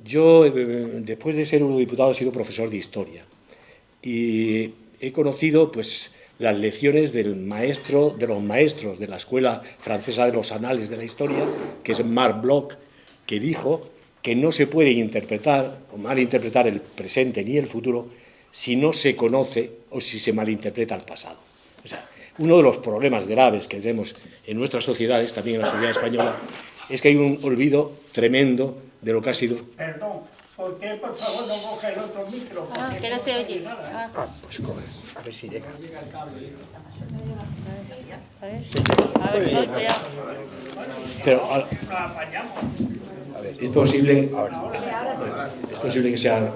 Yo, después de ser eurodiputado, he sido profesor de historia y he conocido pues, las lecciones del maestro, de los maestros de la Escuela Francesa de los Anales de la Historia, que es Marc Bloch, que dijo que no se puede interpretar o malinterpretar el presente ni el futuro si no se conoce o si se malinterpreta el pasado. O sea, uno de los problemas graves que tenemos en nuestras sociedades, también en la sociedad española, es que hay un olvido tremendo de lo que ha sido. Perdón, ¿por qué por favor no coge el otro micro? Que no se oye. Pues coge, a ver si llega. A ver, suelto ya. Pero Lo apañamos. es posible, es posible que sea,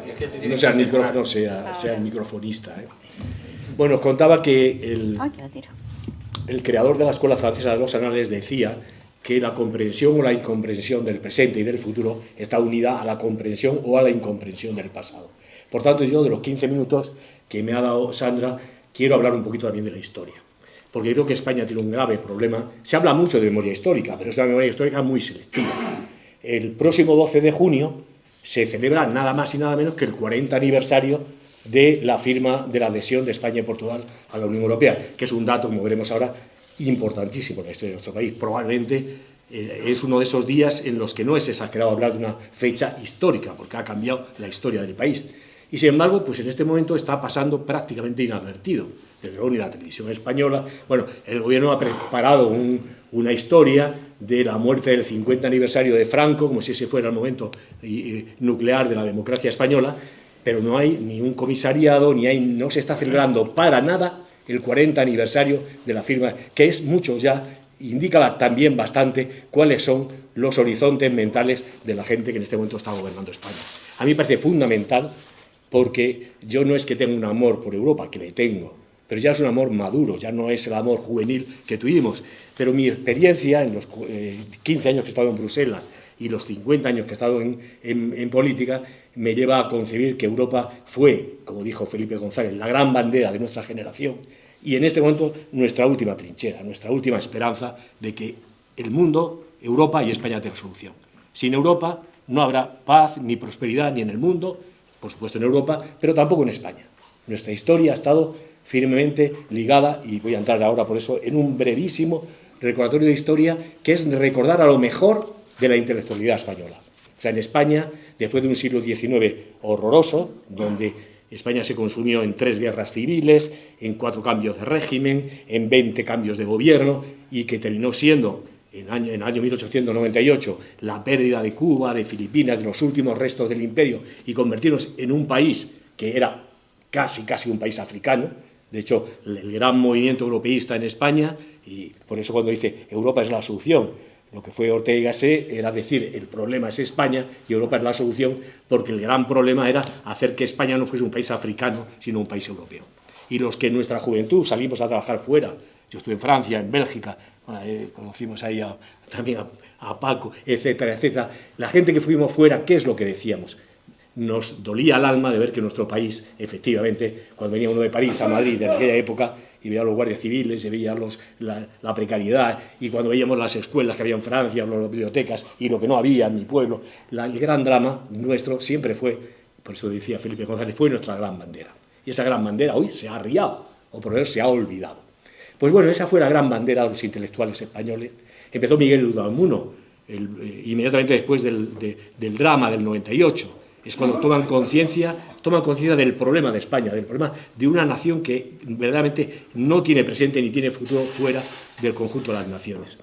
no sea el micrófono, sea el microfonista. Bueno, os contaba que el creador de la Escuela Francesa de los Anales decía que la comprensión o la incomprensión del presente y del futuro está unida a la comprensión o a la incomprensión del pasado. Por tanto, yo de los 15 minutos que me ha dado Sandra, quiero hablar un poquito también de la historia. Porque creo que España tiene un grave problema. Se habla mucho de memoria histórica, pero es una memoria histórica muy selectiva. El próximo 12 de junio se celebra nada más y nada menos que el 40 aniversario de la firma de la adhesión de España y Portugal a la Unión Europea, que es un dato, como veremos ahora, importantísimo en la historia de nuestro país. Probablemente es uno de esos días en los que no es exagerado hablar de una fecha histórica, porque ha cambiado la historia del país. Y sin embargo, pues en este momento está pasando prácticamente inadvertido. Desde luego ni la televisión española. Bueno, el gobierno ha preparado una historia de la muerte del 50 aniversario de Franco, como si ese fuera el momento nuclear de la democracia española, pero no hay ni un comisariado, no se está celebrando para nada el 40 aniversario de la firma, que es mucho ya, indica también bastante cuáles son los horizontes mentales de la gente que en este momento está gobernando España. A mí me parece fundamental, porque yo no es que tenga un amor por Europa, que le tengo, pero ya es un amor maduro, ya no es el amor juvenil que tuvimos. Pero mi experiencia en los 15 años que he estado en Bruselas y los 50 años que he estado en política me lleva a concebir que Europa fue, como dijo Felipe González, la gran bandera de nuestra generación y en este momento nuestra última trinchera, nuestra última esperanza de que el mundo, Europa y España tengan solución. Sin Europa no habrá paz ni prosperidad ni en el mundo, por supuesto en Europa, pero tampoco en España. Nuestra historia ha estado firmemente ligada, y voy a entrar ahora por eso en un brevísimo recordatorio de historia, que es recordar a lo mejor de la intelectualidad española. O sea, en España, después de un siglo XIX horroroso, donde España se consumió en 3 guerras civiles, en 4 cambios de régimen, en 20 cambios de gobierno, y que terminó siendo, en el año 1898, la pérdida de Cuba, de Filipinas, de los últimos restos del imperio, y convertirnos en un país que era casi un país africano. De hecho, el gran movimiento europeísta en España, y por eso cuando dice Europa es la solución, lo que fue Ortega y Gasset era decir el problema es España y Europa es la solución, porque el gran problema era hacer que España no fuese un país africano, sino un país europeo. Y los que en nuestra juventud salimos a trabajar fuera, yo estuve en Francia, en Bélgica, conocimos ahí también a Paco, etcétera, etcétera, la gente que fuimos fuera, ¿qué es lo que decíamos? Nos dolía el alma de ver que nuestro país, efectivamente, cuando venía uno de París a Madrid en aquella época y veía a los guardias civiles, y veía la precariedad, y cuando veíamos las escuelas que había en Francia, las bibliotecas, y lo que no había en mi pueblo, el gran drama nuestro siempre fue, por eso decía Felipe González, fue nuestra gran bandera. Y esa gran bandera hoy se ha arriado, o por lo menos se ha olvidado. Pues bueno, esa fue la gran bandera de los intelectuales españoles. Empezó Miguel Unamuno, inmediatamente después del drama del 98, es cuando toman conciencia del problema de España, del problema de una nación que verdaderamente no tiene presente ni tiene futuro fuera del conjunto de las naciones.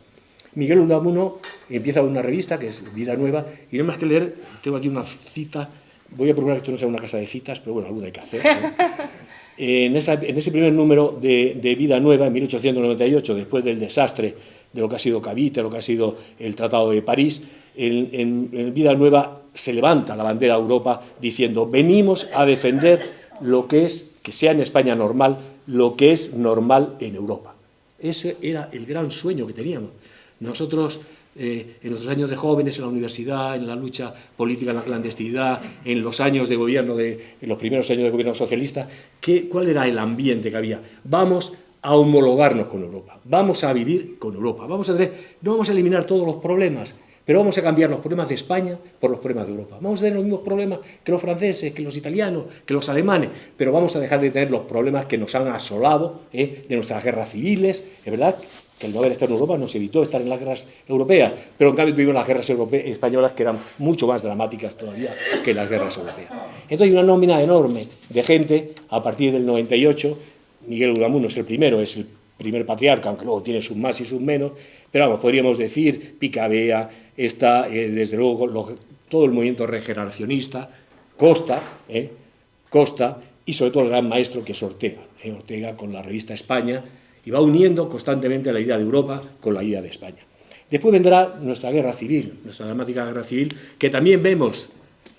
Miguel Unamuno empieza una revista que es Vida Nueva, y no hay más que leer, tengo aquí una cita, voy a procurar que esto no sea una casa de citas, pero bueno, alguna hay que hacer, ¿no? En ese primer número de Vida Nueva, en 1898, después del desastre de lo que ha sido Cavite, lo que ha sido el Tratado de París, en Vida Nueva se levanta la bandera de Europa diciendo: venimos a defender lo que es, que sea en España normal, lo que es normal en Europa. Ese era el gran sueño que teníamos. Nosotros, en nuestros años de jóvenes, en la universidad, en la lucha política en la clandestinidad, en los años de gobierno, en los primeros años de gobierno socialista, ¿cuál era el ambiente que había? Vamos a homologarnos con Europa, vamos a vivir con Europa, no vamos a eliminar todos los problemas, Pero vamos a cambiar los problemas de España por los problemas de Europa. Vamos a tener los mismos problemas que los franceses, que los italianos, que los alemanes, pero vamos a dejar de tener los problemas que nos han asolado de nuestras guerras civiles. Es verdad que el no haber estado en Europa nos evitó estar en las guerras europeas, pero en cambio tuvimos las guerras españolas que eran mucho más dramáticas todavía que las guerras europeas. Entonces hay una nómina enorme de gente a partir del 98. Miguel Unamuno es el primero, es el primer patriarca, aunque luego tiene sus más y sus menos, pero vamos, podríamos decir, Picabea, está desde luego todo el movimiento regeneracionista, Costa, y sobre todo el gran maestro que es Ortega, Ortega con la revista España, y va uniendo constantemente la idea de Europa con la idea de España. Después vendrá nuestra guerra civil, nuestra dramática guerra civil, que también vemos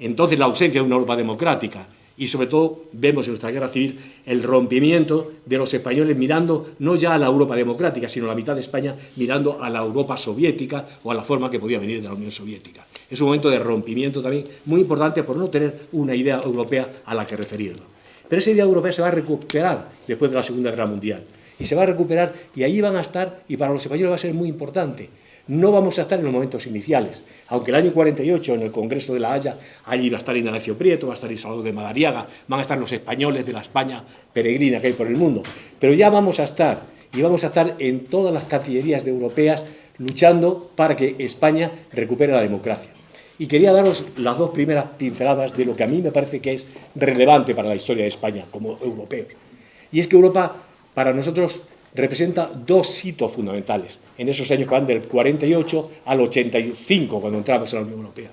entonces la ausencia de una Europa democrática, y sobre todo vemos en nuestra guerra civil el rompimiento de los españoles mirando no ya a la Europa democrática, sino a la mitad de España mirando a la Europa soviética o a la forma que podía venir de la Unión Soviética. Es un momento de rompimiento también muy importante por no tener una idea europea a la que referirnos. Pero esa idea europea se va a recuperar después de la Segunda Guerra Mundial. Y se va a recuperar y ahí van a estar, y para los españoles va a ser muy importante. No vamos a estar en los momentos iniciales, aunque el año 48 en el Congreso de La Haya, allí va a estar Ignacio Prieto, va a estar Isabel de Madariaga, van a estar los españoles de la España peregrina que hay por el mundo, pero ya vamos a estar, y vamos a estar en todas las cancillerías europeas luchando para que España recupere la democracia. Y quería daros las dos primeras pinceladas de lo que a mí me parece que es relevante para la historia de España como europeos. Y es que Europa, para nosotros, representa dos hitos fundamentales en esos años que van del 48 al 85, cuando entramos en la Unión Europea.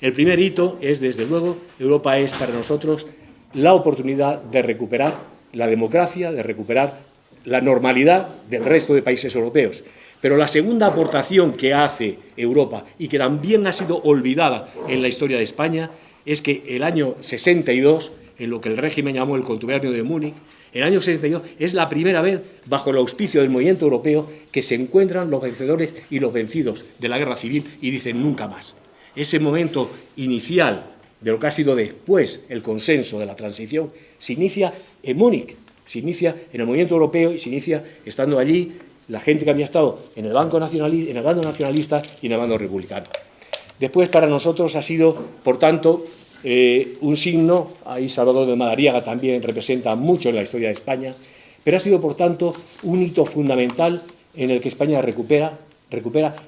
El primer hito es, desde luego, Europa es para nosotros la oportunidad de recuperar la democracia, de recuperar la normalidad del resto de países europeos. Pero la segunda aportación que hace Europa, y que también ha sido olvidada en la historia de España, es que el año 62, en lo que el régimen llamó el Contubernio de Múnich, el año 62 es la primera vez, bajo el auspicio del movimiento europeo, que se encuentran los vencedores y los vencidos de la guerra civil y dicen nunca más. Ese momento inicial de lo que ha sido después el consenso de la transición se inicia en Múnich, se inicia en el movimiento europeo y se inicia estando allí la gente que había estado en el bando nacionalista y en el bando republicano. Después, para nosotros ha sido, por tanto, un signo, ahí Salvador de Madariaga también representa mucho en la historia de España, pero ha sido, por tanto, un hito fundamental en el que España recupera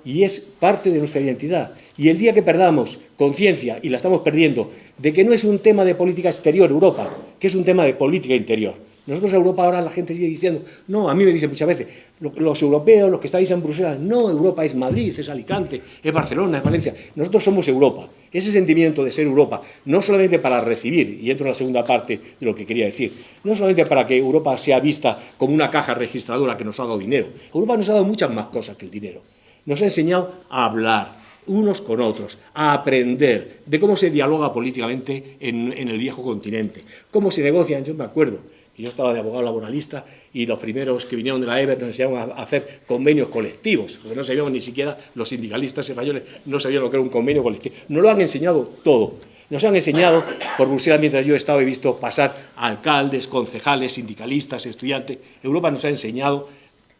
y es parte de nuestra identidad. Y el día que perdamos conciencia, y la estamos perdiendo, de que no es un tema de política exterior Europa, que es un tema de política interior. Nosotros a Europa ahora la gente sigue diciendo, no, a mí me dicen muchas veces, los europeos, los que estáis en Bruselas, no, Europa es Madrid, es Alicante, es Barcelona, es Valencia. Nosotros somos Europa. Ese sentimiento de ser Europa, no solamente para recibir, y entro en la segunda parte de lo que quería decir, no solamente para que Europa sea vista como una caja registradora que nos ha dado dinero. Europa nos ha dado muchas más cosas que el dinero. Nos ha enseñado a hablar unos con otros, a aprender de cómo se dialoga políticamente en el viejo continente, cómo se negocian. Yo me acuerdo, yo estaba de abogado laboralista y los primeros que vinieron de la EBER nos enseñaron a hacer convenios colectivos, porque no sabíamos ni siquiera, los sindicalistas españoles no sabían lo que era un convenio colectivo. Nos lo han enseñado todo. Nos han enseñado, por Bruselas, mientras yo he estado, he visto pasar alcaldes, concejales, sindicalistas, estudiantes. Europa nos ha enseñado,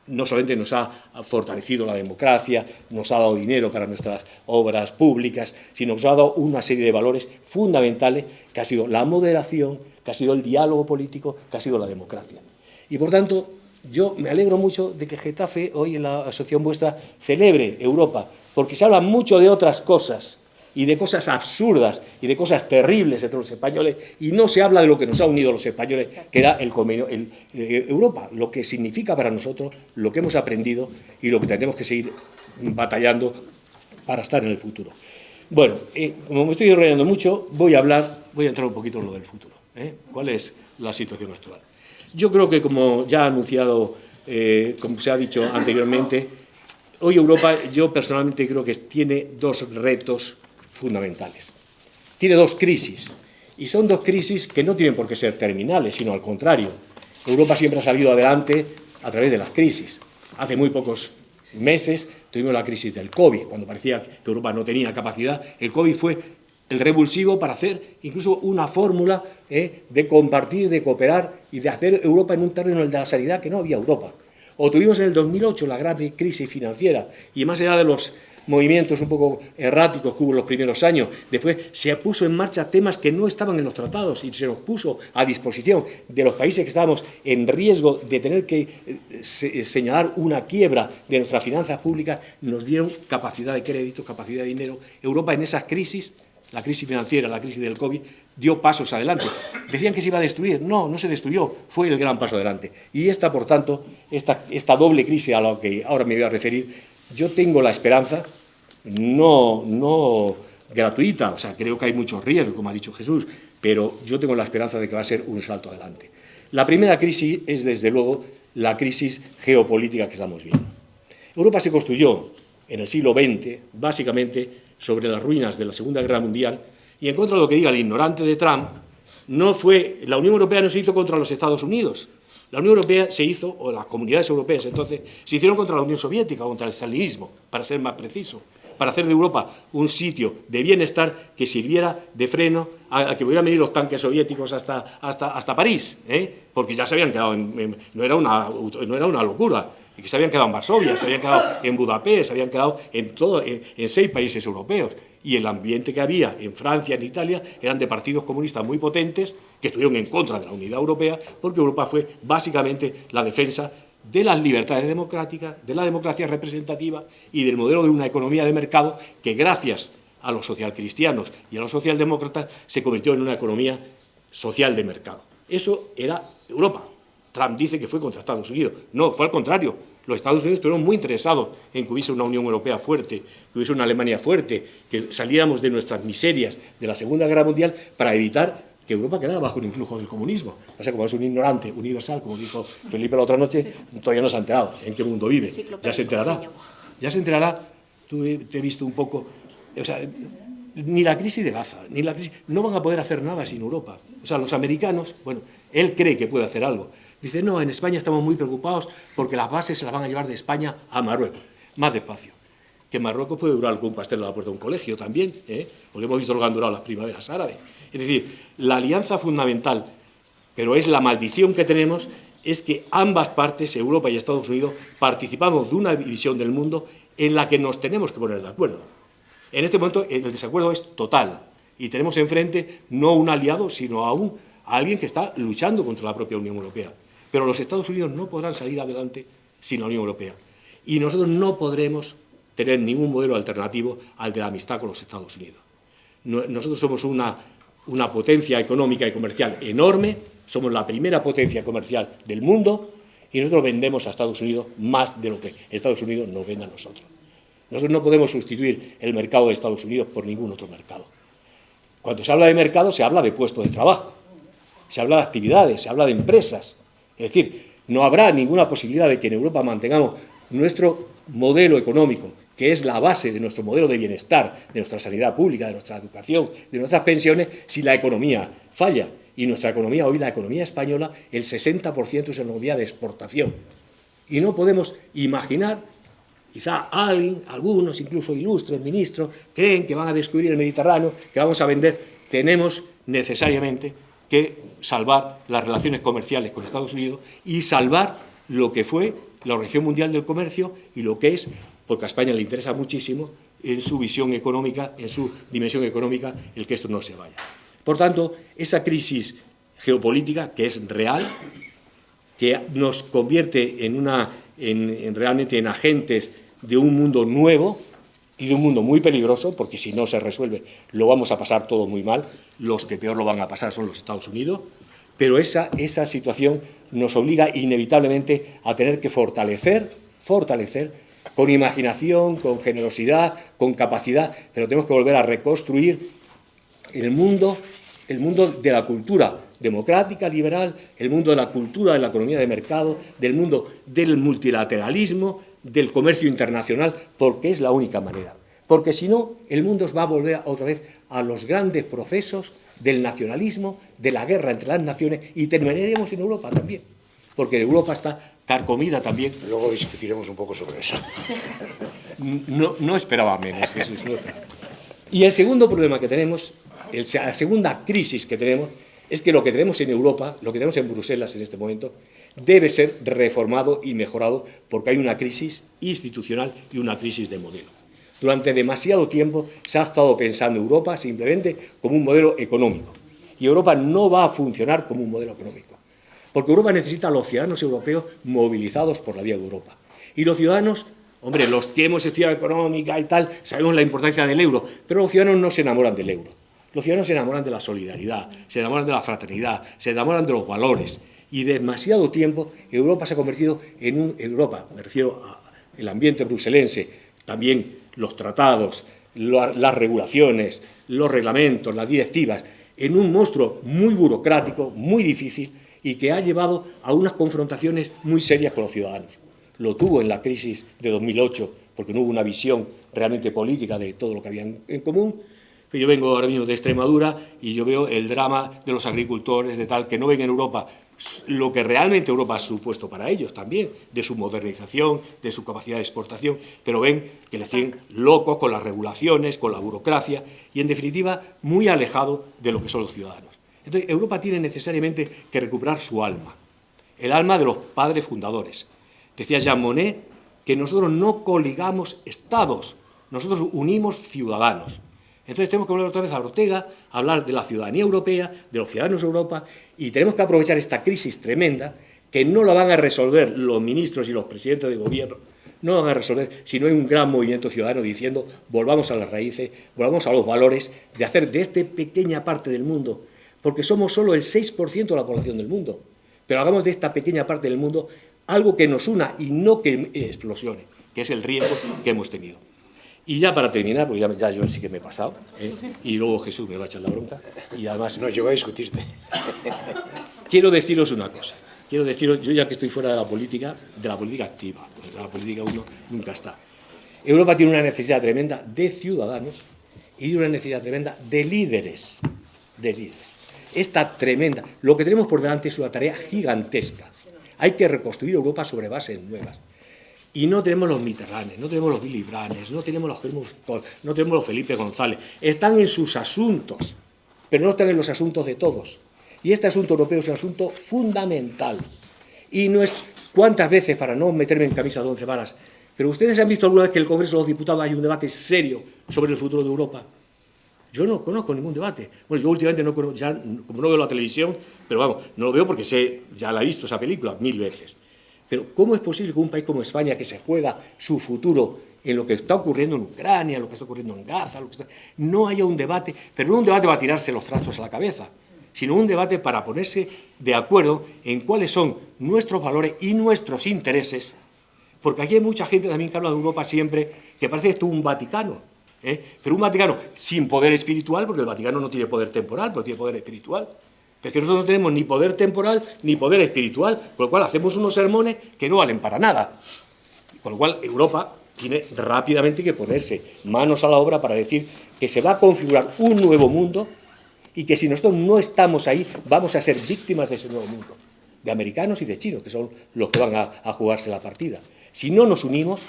no solamente nos ha fortalecido la democracia, nos ha dado dinero para nuestras obras públicas, sino nos ha dado una serie de valores fundamentales que ha sido la moderación, que ha sido el diálogo político, que ha sido la democracia. Y por tanto, yo me alegro mucho de que Getafe, hoy en la asociación vuestra, celebre Europa, porque se habla mucho de otras cosas, y de cosas absurdas, y de cosas terribles entre los españoles, y no se habla de lo que nos ha unido a los españoles, que era el convenio, Europa, lo que significa para nosotros, lo que hemos aprendido, y lo que tendremos que seguir batallando para estar en el futuro. Bueno, como me estoy enrollando mucho, voy a entrar un poquito en lo del futuro. ¿Cuál es la situación actual? Yo creo que, como ya ha anunciado, como se ha dicho anteriormente, hoy Europa, yo personalmente creo que tiene dos retos fundamentales. Tiene dos crisis, y son dos crisis que no tienen por qué ser terminales, sino al contrario. Europa siempre ha salido adelante a través de las crisis. Hace muy pocos meses tuvimos la crisis del COVID, cuando parecía que Europa no tenía capacidad. El COVID fue el revulsivo para hacer incluso una fórmula de compartir, de cooperar y de hacer Europa en un terreno, el de la sanidad, que no había Europa. O tuvimos en el 2008 la gran crisis financiera, y más allá de los movimientos un poco erráticos que hubo en los primeros años. Después se puso en marcha temas que no estaban en los tratados y se nos puso a disposición de los países que estábamos en riesgo de tener que señalar una quiebra de nuestras finanzas públicas. Nos dieron capacidad de crédito, capacidad de dinero. Europa en esas crisis, la crisis financiera, la crisis del COVID, dio pasos adelante. Decían que se iba a destruir. No, no se destruyó. Fue el gran paso adelante. Y esta, por tanto, esta doble crisis a la que ahora me voy a referir, yo tengo la esperanza, no gratuita, o sea, creo que hay muchos riesgos, como ha dicho Jesús, pero yo tengo la esperanza de que va a ser un salto adelante. La primera crisis es, desde luego, la crisis geopolítica que estamos viendo. Europa se construyó en el siglo XX, básicamente, sobre las ruinas de la Segunda Guerra Mundial, y en contra de lo que diga el ignorante de Trump, la Unión Europea no se hizo contra los Estados Unidos. La Unión Europea se hizo, o las comunidades europeas entonces, se hicieron contra la Unión Soviética, contra el stalinismo, para ser más preciso, para hacer de Europa un sitio de bienestar que sirviera de freno a que pudieran venir los tanques soviéticos hasta París, porque ya se habían quedado, no era una locura, y que se habían quedado en Varsovia, se habían quedado en Budapest, se habían quedado en 6 países europeos. Y el ambiente que había en Francia, en Italia, eran de partidos comunistas muy potentes que estuvieron en contra de la unidad europea, porque Europa fue básicamente la defensa de las libertades democráticas, de la democracia representativa y del modelo de una economía de mercado que, gracias a los socialcristianos y a los socialdemócratas, se convirtió en una economía social de mercado. Eso era Europa. Trump dice que fue contra Estados Unidos. No, fue al contrario. Los Estados Unidos estuvieron muy interesados en que hubiese una Unión Europea fuerte, que hubiese una Alemania fuerte, que saliéramos de nuestras miserias de la Segunda Guerra Mundial para evitar que Europa quedara bajo el influjo del comunismo. O sea, como es un ignorante universal, como dijo Felipe la otra noche, todavía no se ha enterado en qué mundo vive. Ya se enterará. Ya se enterará. Te he visto un poco... O sea, ni la crisis de Gaza, ni la crisis... No van a poder hacer nada sin Europa. O sea, los americanos, bueno, él cree que puede hacer algo. Dice, no, en España estamos muy preocupados porque las bases se las van a llevar de España a Marruecos. Más despacio. Que Marruecos puede durar algún pastel a la puerta de un colegio también, porque hemos visto lo que han durado las primaveras árabes. Es decir, la alianza fundamental, pero es la maldición que tenemos, es que ambas partes, Europa y Estados Unidos, participamos de una división del mundo en la que nos tenemos que poner de acuerdo. En este momento el desacuerdo es total y tenemos enfrente no un aliado, sino a alguien que está luchando contra la propia Unión Europea. Pero los Estados Unidos no podrán salir adelante sin la Unión Europea. Y nosotros no podremos tener ningún modelo alternativo al de la amistad con los Estados Unidos. Nosotros somos una potencia económica y comercial enorme, somos la primera potencia comercial del mundo y nosotros vendemos a Estados Unidos más de lo que Estados Unidos nos vende a nosotros. Nosotros no podemos sustituir el mercado de Estados Unidos por ningún otro mercado. Cuando se habla de mercado, se habla de puestos de trabajo, se habla de actividades, se habla de empresas. Es decir, no habrá ninguna posibilidad de que en Europa mantengamos nuestro modelo económico, que es la base de nuestro modelo de bienestar, de nuestra sanidad pública, de nuestra educación, de nuestras pensiones, si la economía falla. Y nuestra economía, hoy la economía española, el 60% es economía de exportación. Y no podemos imaginar, quizá algunos, incluso ilustres ministros, creen que van a descubrir el Mediterráneo, que vamos a vender. Tenemos necesariamente que salvar las relaciones comerciales con Estados Unidos y salvar lo que fue la Organización Mundial del Comercio y lo que es, porque a España le interesa muchísimo, en su visión económica, en su dimensión económica, el que esto no se vaya. Por tanto, esa crisis geopolítica, que es real, que nos convierte realmente en agentes de un mundo nuevo y de un mundo muy peligroso, porque si no se resuelve lo vamos a pasar todo muy mal, los que peor lo van a pasar son los Estados Unidos, pero esa situación nos obliga inevitablemente a tener que fortalecer con imaginación, con generosidad, con capacidad, pero tenemos que volver a reconstruir el mundo de la cultura democrática, liberal, el mundo de la cultura de la economía de mercado, del mundo del multilateralismo, del comercio internacional, porque es la única manera. Porque si no, el mundo va a volver otra vez a los grandes procesos del nacionalismo, de la guerra entre las naciones, y terminaremos en Europa también, porque Europa está carcomida también. Luego discutiremos un poco sobre eso. No esperaba menos, Jesús. No. Y el segundo problema que tenemos, la segunda crisis que tenemos, es que lo que tenemos en Europa, lo que tenemos en Bruselas en este momento, debe ser reformado y mejorado porque hay una crisis institucional y una crisis de modelo. Durante demasiado tiempo se ha estado pensando Europa simplemente como un modelo económico. Y Europa no va a funcionar como un modelo económico. Porque Europa necesita a los ciudadanos europeos movilizados por la vía de Europa. Y los ciudadanos, hombre, los que hemos estudiado económica y tal, sabemos la importancia del euro, pero los ciudadanos no se enamoran del euro. Los ciudadanos se enamoran de la solidaridad, se enamoran de la fraternidad, se enamoran de los valores. Y demasiado tiempo Europa se ha convertido en un... Europa, me refiero al ambiente bruselense, también los tratados, las regulaciones, los reglamentos, las directivas, en un monstruo muy burocrático, muy difícil, y que ha llevado a unas confrontaciones muy serias con los ciudadanos. Lo tuvo en la crisis de 2008, porque no hubo una visión realmente política de todo lo que había en común. Yo vengo ahora mismo de Extremadura y yo veo el drama de los agricultores, de tal, que no ven en Europa lo que realmente Europa ha supuesto para ellos también, de su modernización, de su capacidad de exportación, pero ven que les tienen locos con las regulaciones, con la burocracia y, en definitiva, muy alejado de lo que son los ciudadanos. Entonces, Europa tiene necesariamente que recuperar su alma, el alma de los padres fundadores. Decía Jean Monnet que nosotros no coligamos estados, nosotros unimos ciudadanos. Entonces tenemos que volver otra vez a Ortega, a hablar de la ciudadanía europea, de los ciudadanos de Europa, y tenemos que aprovechar esta crisis tremenda, que no la van a resolver los ministros y los presidentes de gobierno, no la van a resolver si no hay un gran movimiento ciudadano diciendo volvamos a las raíces, volvamos a los valores, de hacer de esta pequeña parte del mundo, porque somos solo el 6% de la población del mundo, pero hagamos de esta pequeña parte del mundo algo que nos una y no que explosione, que es el riesgo que hemos tenido. Y ya para terminar, porque ya yo sí que me he pasado, y luego Jesús me va a echar la bronca, y además... No, yo voy a discutirte. Quiero deciros una cosa, yo ya que estoy fuera de la política activa, porque de la política uno nunca está. Europa tiene una necesidad tremenda de ciudadanos y una necesidad tremenda de líderes, Esta tremenda, lo que tenemos por delante es una tarea gigantesca. Hay que reconstruir Europa sobre bases nuevas. Y no tenemos los Mitterrandes, no tenemos los Willy Brandt, no tenemos los Helmut Kohl, no tenemos los Felipe González. Están en sus asuntos, pero no están en los asuntos de todos. Y este asunto europeo es un asunto fundamental. Y no es cuántas veces, para no meterme en camisa de 11 varas, pero ustedes han visto alguna vez que en el Congreso de los Diputados hay un debate serio sobre el futuro de Europa. Yo no conozco ningún debate. Bueno, yo últimamente no conozco, ya, como no veo la televisión, pero vamos, no lo veo porque ya la he visto esa película 1000 veces. Pero ¿cómo es posible que un país como España, que se juega su futuro en lo que está ocurriendo en Ucrania, en lo que está ocurriendo en Gaza, no haya un debate, pero no un debate para tirarse los trastos a la cabeza, sino un debate para ponerse de acuerdo en cuáles son nuestros valores y nuestros intereses? Porque aquí hay mucha gente también que habla de Europa siempre, que parece esto un Vaticano, pero un Vaticano sin poder espiritual, porque el Vaticano no tiene poder temporal, pero tiene poder espiritual. Es que nosotros no tenemos ni poder temporal ni poder espiritual, con lo cual hacemos unos sermones que no valen para nada. Con lo cual Europa tiene rápidamente que ponerse manos a la obra para decir que se va a configurar un nuevo mundo y que si nosotros no estamos ahí vamos a ser víctimas de ese nuevo mundo, de americanos y de chinos, que son los que van a jugarse la partida. Si no nos unimos,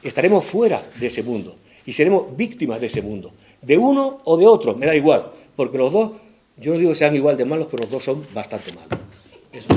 estaremos fuera de ese mundo y seremos víctimas de ese mundo, de uno o de otro, me da igual, porque los dos... Yo no digo que sean igual de malos, pero los dos son bastante malos. Eso.